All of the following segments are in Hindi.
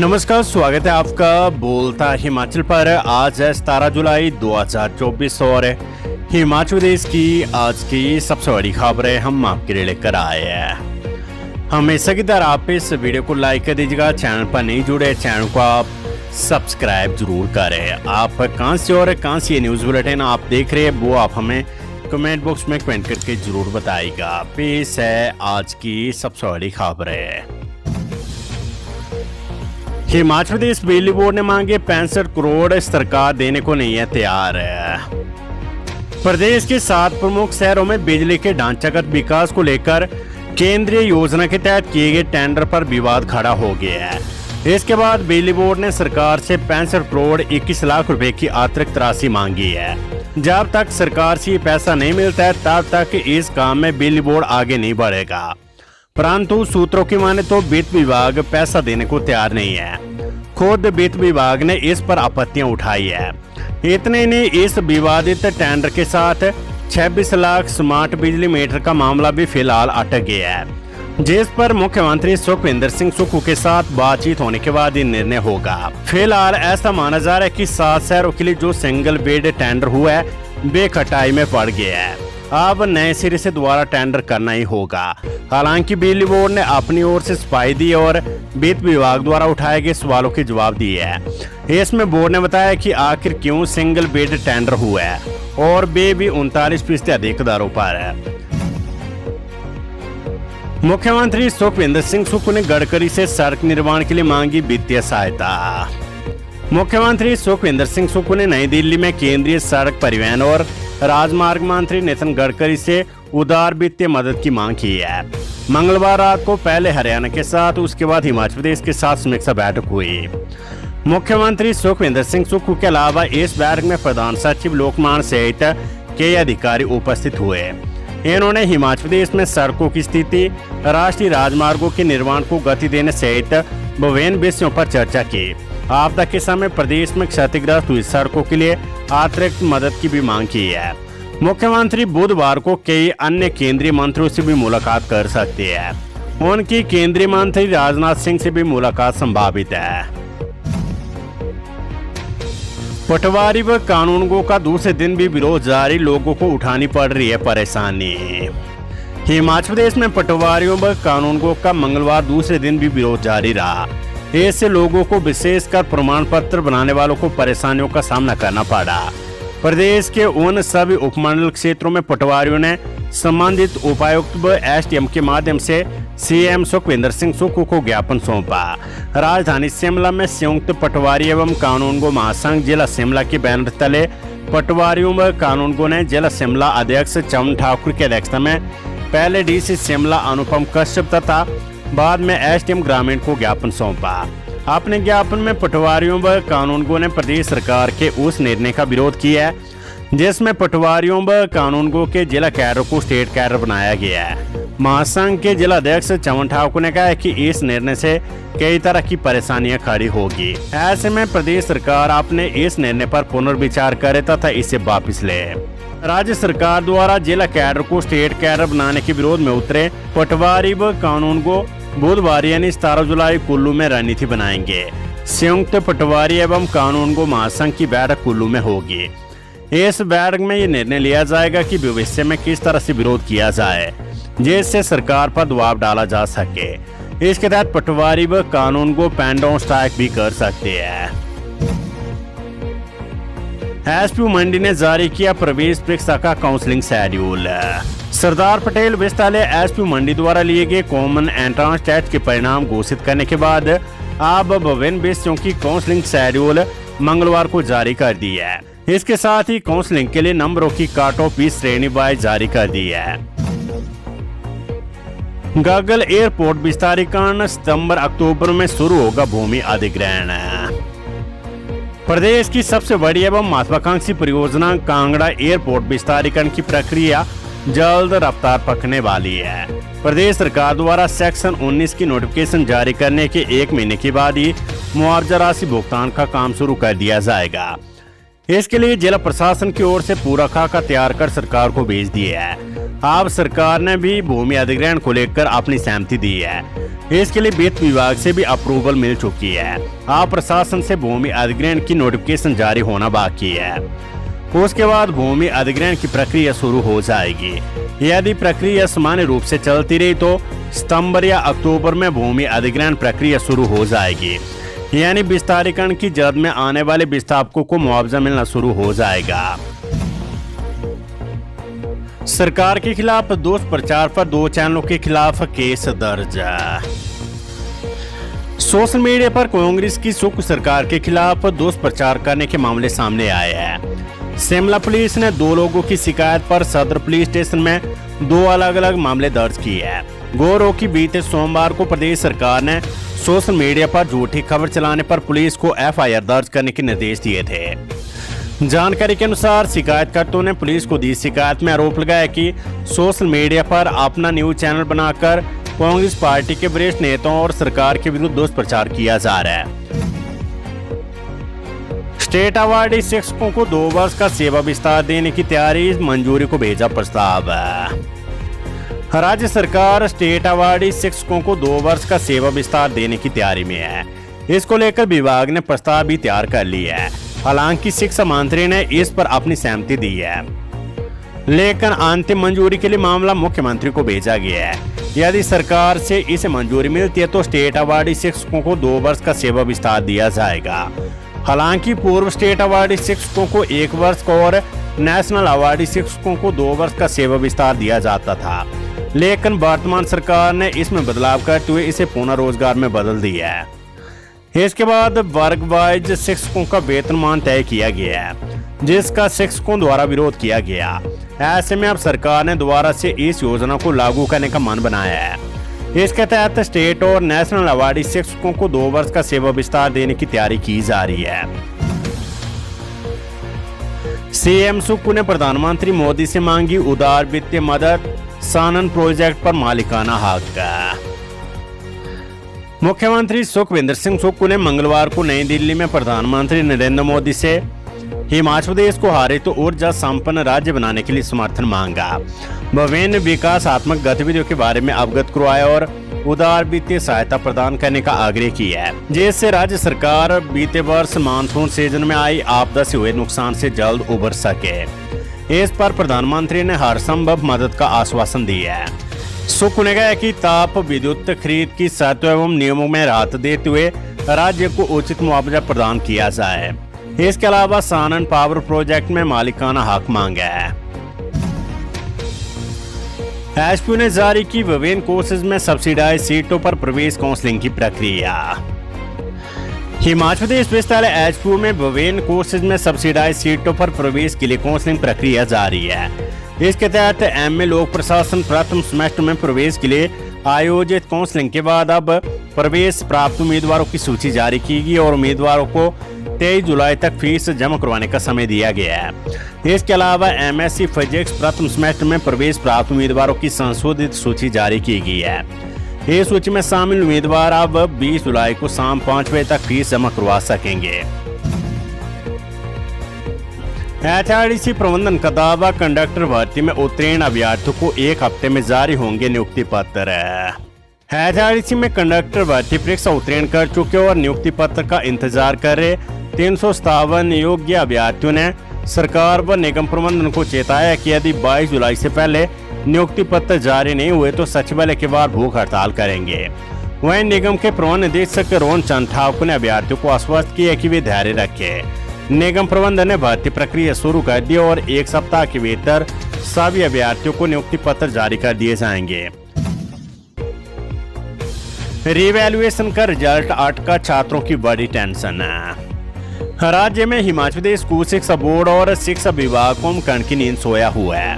नमस्कार, स्वागत है आपका बोलता हिमाचल पर। आज है 17 जुलाई 2024 और हिमाचल प्रदेश की आज की सबसे बड़ी खबरें हम आपके लिए लेकर आए हैं। हमेशा की तरह आप इस वीडियो को लाइक कर दीजिएगा। चैनल पर नहीं जुड़े, चैनल को आप सब्सक्राइब जरूर करें। आप कहां से और कहां से ये न्यूज़ बुलेटिन आप देख रहे हैं वो आप हमें कमेंट बॉक्स में कमेंट करके जरूर बताइएगा। पेश है आज की सबसे बड़ी खबरें। हिमाचल प्रदेश बिजली बोर्ड ने मांगे 65 करोड़, सरकार देने को नहीं है तैयार। प्रदेश के 7 प्रमुख शहरों में बिजली के ढांचागत विकास को लेकर केंद्रीय योजना के तहत किए गए टेंडर पर विवाद खड़ा हो गया है। इसके बाद बिजली बोर्ड ने सरकार से 65 करोड़ 21 लाख रुपए की अतिरिक्त राशि मांगी है। जब तक सरकार से ये पैसा नहीं मिलता है तब तक इस काम में बिजली बोर्ड आगे नहीं बढ़ेगा। परंतु सूत्रों की माने तो वित्त विभाग पैसा देने को तैयार नहीं है। खुद वित्त विभाग ने इस पर आपत्तियां उठाई है। इतने ने इस विवादित टेंडर के साथ 26 लाख स्मार्ट बिजली मीटर का मामला भी फिलहाल अटक गया है, जिस पर मुख्यमंत्री सुखविंदर सिंह सुक्खू के साथ बातचीत होने के बाद ये निर्णय होगा। फिलहाल ऐसा माना जा रहा है कि 7 शहरों के लिए जो सिंगल बिड टेंडर हुआ है वे खटाई में पड़ गया है। अब नए सिरे से दोबारा टेंडर करना ही होगा। हालांकि बिजली बोर्ड ने अपनी ओर से सफाई दी और वित्त विभाग द्वारा उठाए गए सवालों के जवाब दिए हैं। इसमें बोर्ड ने बताया कि आखिर क्यों सिंगल बिड टेंडर हुआ है और वे भी 39% अधिक दरों पर है। मुख्यमंत्री सुखविंदर सिंह सुक्खू ने गडकरी से सड़क निर्माण के लिए मांगी वित्तीय सहायता। मुख्यमंत्री सुखविंदर सिंह सुक्खू ने नई दिल्ली में केंद्रीय सड़क परिवहन और राजमार्ग मंत्री नितिन गडकरी से उदार वित्तीय मदद की मांग की है। मंगलवार रात को पहले हरियाणा के साथ उसके बाद हिमाचल प्रदेश के साथ समीक्षा बैठक हुई। मुख्यमंत्री सुखविंदर सिंह सुक्खू के अलावा इस बैठक में प्रधान सचिव लोकमान सहित कई अधिकारी उपस्थित हुए। इन्होंने हिमाचल प्रदेश में सड़कों की स्थिति, राष्ट्रीय राजमार्गों के निर्माण को गति देने सहित विभिन्न विषयों पर चर्चा की। आपदा के समय प्रदेश में क्षतिग्रस्त हुई सड़कों के लिए अतिरिक्त मदद की भी मांग की है। मुख्यमंत्री बुधवार को कई अन्य केंद्रीय मंत्रियों से भी मुलाकात कर सकते हैं। उनकी केंद्रीय मंत्री राजनाथ सिंह से भी मुलाकात संभावित है। पटवारी व कानूनगो का दूसरे दिन भी विरोध जारी, लोगों को उठानी पड़ रही है परेशानी। हिमाचल प्रदेश में पटवारियों व कानूनगो का मंगलवार दूसरे दिन भी विरोध जारी रहा। इससे लोगों को, विशेषकर प्रमाण पत्र बनाने वालों को परेशानियों का सामना करना पड़ा। प्रदेश के उन सभी उपमंडल क्षेत्रों में पटवारियों ने संबंधित उपायुक्त व एसडीएम के माध्यम से सीएम सुखविंदर सिंह सुक्खू को ज्ञापन सौंपा। राजधानी शिमला में संयुक्त पटवारी एवं कानूनगो महासंघ जिला शिमला के बैनर तले पटवारियों व कानूनगो ने जिला शिमला अध्यक्ष चमन ठाकुर की अध्यक्षता में पहले डीसी शिमला अनुपम कश्यप तथा बाद में एसडीएम ग्रामीण को ज्ञापन सौंपा। अपने ज्ञापन में पटवारियों व कानूनगो ने प्रदेश सरकार के उस निर्णय का विरोध किया है जिसमें पटवारियों व कानूनगो के जिला कैडर को स्टेट कैडर बनाया गया है। महासंघ के जिला अध्यक्ष चमन ठाकुर ने कहा है कि इस निर्णय से कई तरह की परेशानियां खड़ी होगी। ऐसे में प्रदेश सरकार अपने इस निर्णय पर पुनर्विचार करे तथा इसे वापस ले। राज्य सरकार द्वारा जिला कैडर को स्टेट कैडर बनाने के विरोध में उतरे पटवारी व कानूनगो बुधवार यानी 17 जुलाई कुल्लू में रणनीति बनाएंगे। संयुक्त पटवारी एवं कानूनगो महासंघ की बैठक कुल्लू में होगी। इस बैठक में ये निर्णय लिया जाएगा कि भविष्य में किस तरह से विरोध किया जाए जिससे सरकार पर दबाव डाला जा सके। इसके तहत पटवारी व कानूनगो पेंड ऑन स्ट्राइक भी कर सकते हैं। एसपी मंडी ने जारी किया प्रवेश परीक्षा का काउंसलिंग शेड्यूल। सरदार पटेल विश्वविद्यालय एसपी मंडी द्वारा लिए गए कॉमन एंट्रेंस टेस्ट के परिणाम घोषित करने के बाद अब विभिन्न विषयों की काउंसलिंग शेड्यूल मंगलवार को जारी कर दी है। इसके साथ ही काउंसलिंग के लिए नंबरों की काट ऑफ भी श्रेणी वाइज जारी कर दी है। गगल एयरपोर्ट विस्तारीकरण सितंबर-अक्टूबर में शुरू होगा भूमि अधिग्रहण। प्रदेश की सबसे बड़ी एवं महत्वाकांक्षी परियोजना कांगड़ा एयरपोर्ट विस्तारीकरण की प्रक्रिया जल्द रफ्तार पकड़ने वाली है। प्रदेश सरकार द्वारा सेक्शन 19 की नोटिफिकेशन जारी करने के 1 महीने के बाद ही मुआवजा राशि भुगतान का काम शुरू कर दिया जाएगा। इसके लिए जिला प्रशासन की ओर से पूरा खाका तैयार कर सरकार को भेज दिया है। अब सरकार ने भी भूमि अधिग्रहण को लेकर अपनी सहमति दी है। इसके लिए वित्त विभाग से भी अप्रूवल मिल चुकी है। अब प्रशासन से भूमि अधिग्रहण की नोटिफिकेशन जारी होना बाकी है। उसके बाद भूमि अधिग्रहण की प्रक्रिया शुरू हो जाएगी। यदि प्रक्रिया सामान्य रूप से चलती रही तो सितंबर या अक्टूबर में भूमि अधिग्रहण प्रक्रिया शुरू हो जाएगी, यानी विस्तारीकरण की जद में आने वाले विस्थापकों को मुआवजा मिलना शुरू हो जाएगा। सरकार के खिलाफ दुष्प्रचार पर 2 चैनलों के खिलाफ केस दर्ज। सोशल मीडिया पर कांग्रेस की सुख सरकार के खिलाफ दुष्प्रचार करने के मामले सामने आए हैं। शिमला पुलिस ने 2 लोगों की शिकायत पर सदर पुलिस स्टेशन में 2 अलग अलग मामले दर्ज किए हैं। गौर हो कि बीते सोमवार को प्रदेश सरकार ने सोशल मीडिया पर झूठी खबर चलाने पर पुलिस को एफआईआर दर्ज करने के निर्देश दिए थे। जानकारी के अनुसार शिकायतकर्ताओं ने पुलिस को दी शिकायत में आरोप लगाया कि सोशल मीडिया पर अपना न्यूज चैनल बनाकर कांग्रेस पार्टी के वरिष्ठ नेताओं और सरकार के विरुद्ध दुष्प्रचार किया जा रहा है। स्टेट अवार्डी शिक्षकों को 2 वर्ष का सेवा विस्तार देने की तैयारी, मंजूरी को भेजा प्रस्ताव। राज्य सरकार स्टेट अवार्डी शिक्षकों को 2 वर्ष का सेवा विस्तार देने की तैयारी में है। इसको लेकर विभाग ने प्रस्ताव भी तैयार कर लिया है। हालांकि शिक्षा मंत्री ने इस पर अपनी सहमति दी है, लेकिन अंतिम मंजूरी के लिए मामला मुख्यमंत्री को भेजा गया है। यदि सरकार से इसे मंजूरी मिलती है तो स्टेट अवार्डी शिक्षकों को 2 वर्ष का सेवा विस्तार दिया जाएगा। हालांकि पूर्व स्टेट अवार्डी शिक्षकों को 1 वर्ष का और नेशनल अवार्डी शिक्षकों को 2 वर्ष का सेवा विस्तार दिया जाता था, लेकिन वर्तमान सरकार ने इसमें बदलाव करते हुए इसे पुनः रोजगार में बदल दिया है। इसके बाद वर्ग वाइज शिक्षकों का वेतनमान तय किया गया है, जिसका शिक्षकों द्वारा विरोध किया गया। ऐसे में अब सरकार ने दोबारा से इस योजना को लागू करने का मन बनाया है। इसके तहत स्टेट और नेशनल अवार्डी शिक्षकों को 2 वर्ष का सेवा विस्तार देने की तैयारी की जा रही है। सीएम सुक्कू ने प्रधानमंत्री मोदी से मांगी उदार वित्तीय मदद, सानन प्रोजेक्ट पर मालिकाना हक। मुख्यमंत्री सुखविंदर सिंह सुक्कू ने मंगलवार को नई दिल्ली में प्रधानमंत्री नरेंद्र मोदी से हिमाचल प्रदेश को हरित ऊर्जा संपन्न राज्य बनाने के लिए समर्थन मांगा। विभिन्न विकासात्मक गतिविधियों के बारे में अवगत करवाया और उदार वित्तीय सहायता प्रदान करने का आग्रह किया है, जिससे राज्य सरकार बीते वर्ष मानसून सीजन में आई आपदा से हुए नुकसान से जल्द उबर सके। इस पर प्रधानमंत्री ने हर संभव मदद का आश्वासन दिया है। सुक्कू ने कहा कि ताप विद्युत खरीद की शर्तों एवं नियमों में राहत देते हुए राज्य को उचित मुआवजा प्रदान किया जाए। इसके अलावा सानन पावर प्रोजेक्ट में मालिकाना हक मांगा है। एचपीयू ने जारी की विभिन्न कोर्सेज में सब्सिडाइज सीटों पर प्रवेश काउंसलिंग की प्रक्रिया। हिमाचल प्रदेश विश्वविद्यालय एचपीयू में विभिन्न कोर्सेज में सब्सिडाइज सीटों पर प्रवेश के लिए काउंसलिंग प्रक्रिया जारी है। इसके तहत एमए लोक प्रशासन प्रथम सेमेस्टर में प्रवेश के लिए आयोजित काउंसलिंग के बाद अब प्रवेश प्राप्त उम्मीदवारों की सूची जारी की गई और उम्मीदवारों को 23 जुलाई तक फीस जमा करवाने का समय दिया गया है। इसके अलावा एमएससी फिजिक्स प्रथम सेमेस्टर में प्रवेश प्राप्त उम्मीदवारों की संशोधित सूची जारी की गई है। इस सूची में शामिल उम्मीदवार अब 20 जुलाई को शाम 5 बजे तक फीस जमा करवा सकेंगे। एचआरटीसी प्रबंधन का दावा, कंडक्टर भर्ती में उत्तीर्ण अभ्यर्थियों को 1 हफ्ते में जारी होंगे नियुक्ति पत्र। एचआरटीसी में कंडक्टर भर्ती परीक्षा उत्तीर्ण कर चुके और नियुक्ति पत्र का इंतजार कर रहे 357 योग्य अभ्यर्थियों ने सरकार व निगम प्रबंधन को चेताया कि यदि 22 जुलाई से पहले नियुक्ति पत्र जारी नहीं हुए तो सचिवालय के बाहर भूख हड़ताल करेंगे। वहीं निगम के प्रबंध निदेशक रोहन चंद ठाकुर ने अभ्यर्थियों को आश्वस्त किया कि वे धैर्य रखें। निगम प्रबंधन ने भर्ती प्रक्रिया शुरू कर दी और 1 सप्ताह के भीतर सभी अभ्यर्थियों को नियुक्ति पत्र जारी कर दिए जाएंगे। रिवैल्यूएशन का रिजल्ट अटका, छात्रों की बड़ी टेंशन। राज्य में हिमाचल प्रदेश स्कूल शिक्षा बोर्ड और शिक्षा विभाग कुंभकर्ण की नींद सोया हुआ है।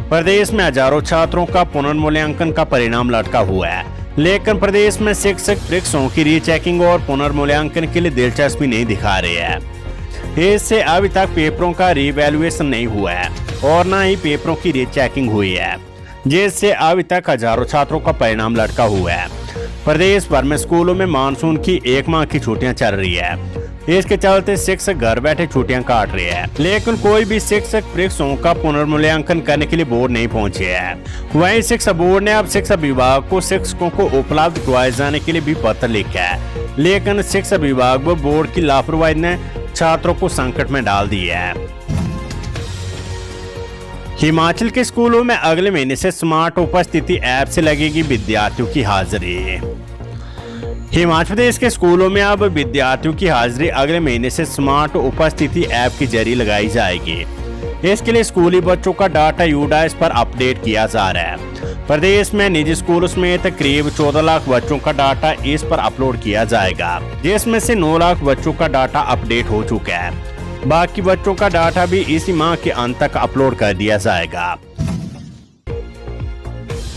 प्रदेश में हजारों छात्रों का पुनर्मूल्यांकन का परिणाम लटका हुआ है, लेकिन प्रदेश में शिक्षक परीक्षाओं की रीचेकिंग और पुनर्मूल्यांकन के लिए दिलचस्पी नहीं दिखा रहे हैं। इससे अभी तक पेपरों का रिवैल्यूएशन नहीं हुआ है और न ही पेपरों की रीचेकिंग हुई है, जिससे अभी तक हजारों छात्रों का परिणाम लटका हुआ है। प्रदेश भर में स्कूलों में मानसून की 1 माह की छुट्टियां चल रही है। इसके चलते शिक्षक घर बैठे छुट्टियां काट रहे हैं, लेकिन कोई भी शिक्षक परीक्षाओं का पुनर्मूल्यांकन करने के लिए बोर्ड नहीं पहुंचे हैं। वहीं शिक्षा बोर्ड ने अब शिक्षा विभाग को शिक्षकों को उपलब्ध करवाए जाने के लिए भी पत्र लिखा है, लेकिन शिक्षा विभाग व बोर्ड की लापरवाही ने छात्रों को संकट में डाल दिया है। हिमाचल के स्कूलों में अगले महीने से स्मार्ट उपस्थिति ऐप से लगेगी विद्यार्थियों की हाजिरी। हिमाचल प्रदेश के स्कूलों में अब विद्यार्थियों की हाजिरी अगले महीने से स्मार्ट उपस्थिति ऐप के जरिए लगाई जाएगी। इसके लिए स्कूली बच्चों का डाटा यूडाइस पर अपडेट किया जा रहा है। प्रदेश में निजी स्कूलों समेत करीब 14 लाख बच्चों का डाटा इस पर अपलोड किया जाएगा, जिसमें से 9 लाख बच्चों का डाटा अपडेट हो चुका है। बाकी बच्चों का डाटा भी इसी माह के अंत तक अपलोड कर दिया जाएगा।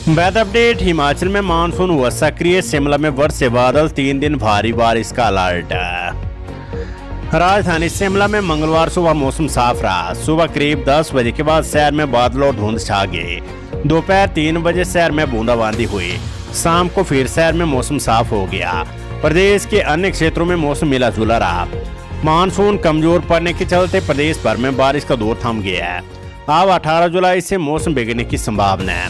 Weather update. हिमाचल में मानसून हुआ सक्रिय, शिमला में बरसे बादल, 3 दिन भारी बारिश का अलर्ट। राजधानी शिमला में मंगलवार सुबह मौसम साफ रहा। सुबह करीब 10 बजे के बाद शहर में बादल और धुंध छा गए। दोपहर 3 बजे शहर में बूंदाबांदी हुई। शाम को फिर शहर में मौसम साफ हो गया। प्रदेश के अन्य क्षेत्रों में मौसम मिला जुला रहा। मानसून कमजोर पड़ने के चलते प्रदेश भर में बारिश का दौर थम गया है। अब 18 जुलाई से मौसम बिगड़ने की संभावना है।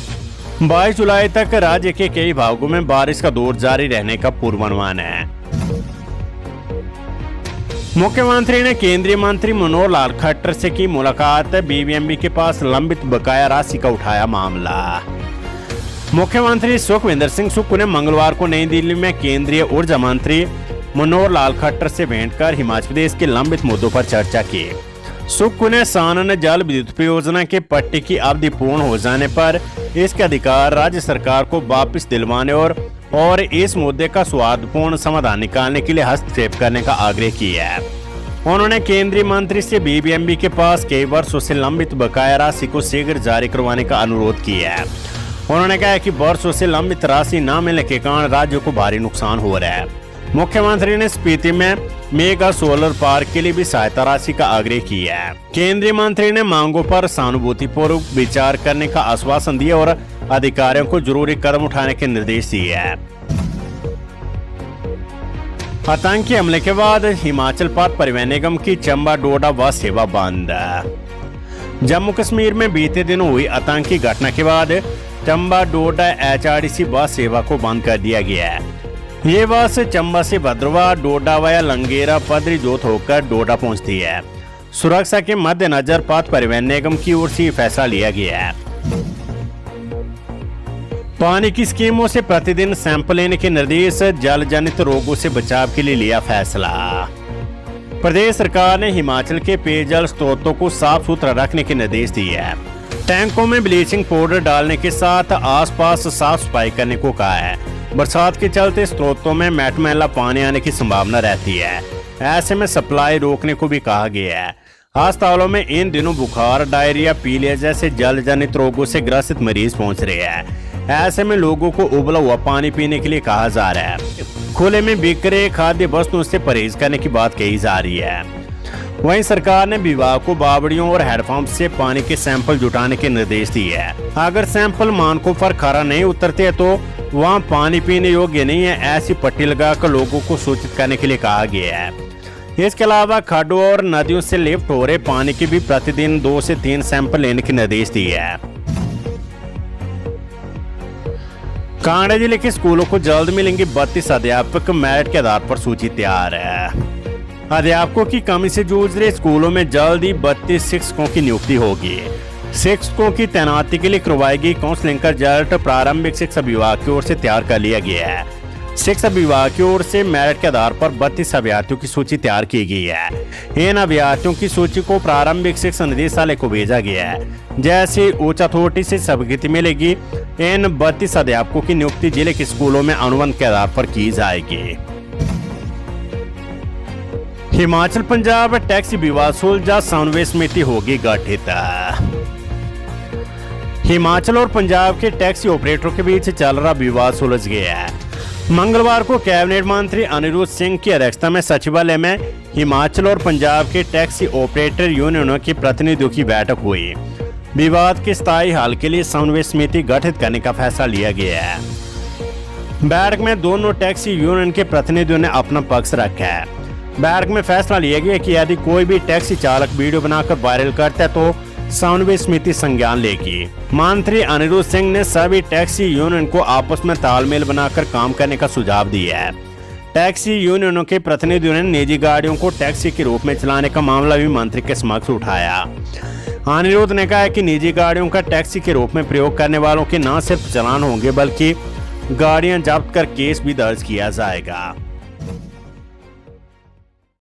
22 जुलाई तक राज्य के कई भागों में बारिश का दौर जारी रहने का पूर्वानुमान है। मुख्यमंत्री ने केंद्रीय मंत्री मनोहर लाल खट्टर से की मुलाकात। बीबीएमबी के पास लंबित बकाया राशि का उठाया मामला। मुख्यमंत्री सुखविंदर सिंह सुक्खू ने मंगलवार को नई दिल्ली में केंद्रीय ऊर्जा मंत्री मनोहर लाल खट्टर से भेंट कर हिमाचल प्रदेश के लंबित मुद्दों पर चर्चा की। सुक्खू ने सानन जल विद्युत परियोजना के पट्टे की अवधि पूर्ण हो जाने पर इसके अधिकार राज्य सरकार को वापस दिलवाने और इस मुद्दे का स्वादपूर्ण समाधान निकालने के लिए हस्तक्षेप करने का आग्रह किया है। उन्होंने केंद्रीय मंत्री से बीबीएमबी के पास कई वर्षों से लंबित बकाया राशि को शीघ्र जारी करवाने का अनुरोध किया है। उन्होंने कहा कि वर्षों से लंबित राशि न मिलने के कारण राज्यों को भारी नुकसान हो रहा है। मुख्यमंत्री ने स्पीति में मेगा सोलर पार्क के लिए भी सहायता राशि का आग्रह किया है। केंद्रीय मंत्री ने मांगों पर सहानुभूतिपूर्वक विचार करने का आश्वासन दिया और अधिकारियों को जरूरी कदम उठाने के निर्देश दिए हैं। आतंकी हमले के बाद हिमाचल पथ परिवहन निगम की चंबा डोडा बस सेवा बंद। जम्मू कश्मीर में बीते दिनों हुई आतंकी घटना के बाद चंबा डोडा एचआरटीसी बस सेवा को बंद कर दिया गया है। ये बस चंबा से भद्रवाह, डोडा वाया लंगेरा, पदरी जोत होकर डोडा पहुंचती है। सुरक्षा के मद्देनजर पथ परिवहन निगम की ओर से फैसला लिया गया है। पानी की स्कीमों से प्रतिदिन सैंपल लेने के निर्देश। जल जनित रोगों से बचाव के लिए लिया फैसला। प्रदेश सरकार ने हिमाचल के पेयजल स्रोतों को साफ सुथरा रखने के निर्देश दिए हैं। टैंकों में ब्लीचिंग पाउडर डालने के साथ आसपास साफ सफाई करने को कहा है। बरसात के चलते स्रोतों में मैटमैला पानी आने की संभावना रहती है। ऐसे में सप्लाई रोकने को भी कहा गया है। अस्पतालों में इन दिनों बुखार, डायरिया, पीलिया जैसे जल जनित रोगों से ग्रसित मरीज पहुंच रहे हैं। ऐसे में लोगों को उबला हुआ पानी पीने के लिए कहा जा रहा है। खुले में बिक रहे खाद्य वस्तुओं से परहेज करने की बात कही जा रही है। वहीं सरकार ने विभाग को बावड़ियों और हैंडपंप से पानी के सैंपल जुटाने के निर्देश दिए हैं। अगर सैंपल मानकों पर खरा नहीं उतरते तो वहां पानी पीने योग्य नहीं है, ऐसी पट्टी लगाकर लोगों को सूचित करने के लिए कहा गया है। इसके अलावा खड्डों और नदियों से लिफ्ट हो रहे पानी के भी प्रतिदिन 2 से 3 सैंपल लेने के निर्देश दिए हैं। कांगड़ा जिले के स्कूलों को जल्द मिलेंगे 32 अध्यापक। मेरिट के आधार पर सूची तैयार है। अध्यापकों की कमी से जूझ रहे स्कूलों में जल्द ही 32 शिक्षकों की नियुक्ति होगी। शिक्षकों की तैनाती के लिए करवाएगी काउंसलिंग का रिजल्ट प्रारंभिक शिक्षा विभाग की ओर से तैयार कर लिया गया है। शिक्षा विभाग की ओर से मेरिट के आधार पर 32 अभ्यर्थियों की सूची तैयार की गई है। इन अभ्यर्थियों की सूची को प्रारंभिक शिक्षा निदेशालय को भेजा गया है। जैसे उच्च अथॉरिटी से स्वीकृति मिलेगी, इन 32 अध्यापकों की नियुक्ति जिले के स्कूलों में अनुबंध के आधार पर की जाएगी। हिमाचल पंजाब टैक्सी विवाद सुलझा, समन्वय समिति होगी गठित। हिमाचल और पंजाब के टैक्सी ऑपरेटरों के बीच चल रहा विवाद सुलझ गया है। मंगलवार को कैबिनेट मंत्री अनिरुद्ध सिंह की अध्यक्षता में सचिवालय में हिमाचल और पंजाब के टैक्सी ऑपरेटर यूनियनों के प्रतिनिधियों की बैठक हुई। विवाद के स्थायी हल के लिए समन्वय समिति गठित करने का फैसला लिया गया है। बैठक में दोनों टैक्सी यूनियन के प्रतिनिधियों ने अपना पक्ष रखा है। बैठक में फैसला लिया गया कि यदि कोई भी टैक्सी चालक वीडियो बनाकर वायरल करता है तो समन्वय समिति संज्ञान लेगी। मंत्री अनिरुद्ध सिंह ने सभी टैक्सी यूनियन को आपस में तालमेल बनाकर काम करने का सुझाव दिया है। टैक्सी यूनियनों के प्रतिनिधियों ने निजी गाड़ियों को टैक्सी के रूप में चलाने का मामला भी मंत्री के समक्ष उठाया। अनिरुद्ध ने कहा कि निजी गाड़ियों का टैक्सी के रूप में प्रयोग करने वालों के न सिर्फ चालान होंगे बल्कि गाड़ियां जब्त कर केस भी दर्ज किया जाएगा।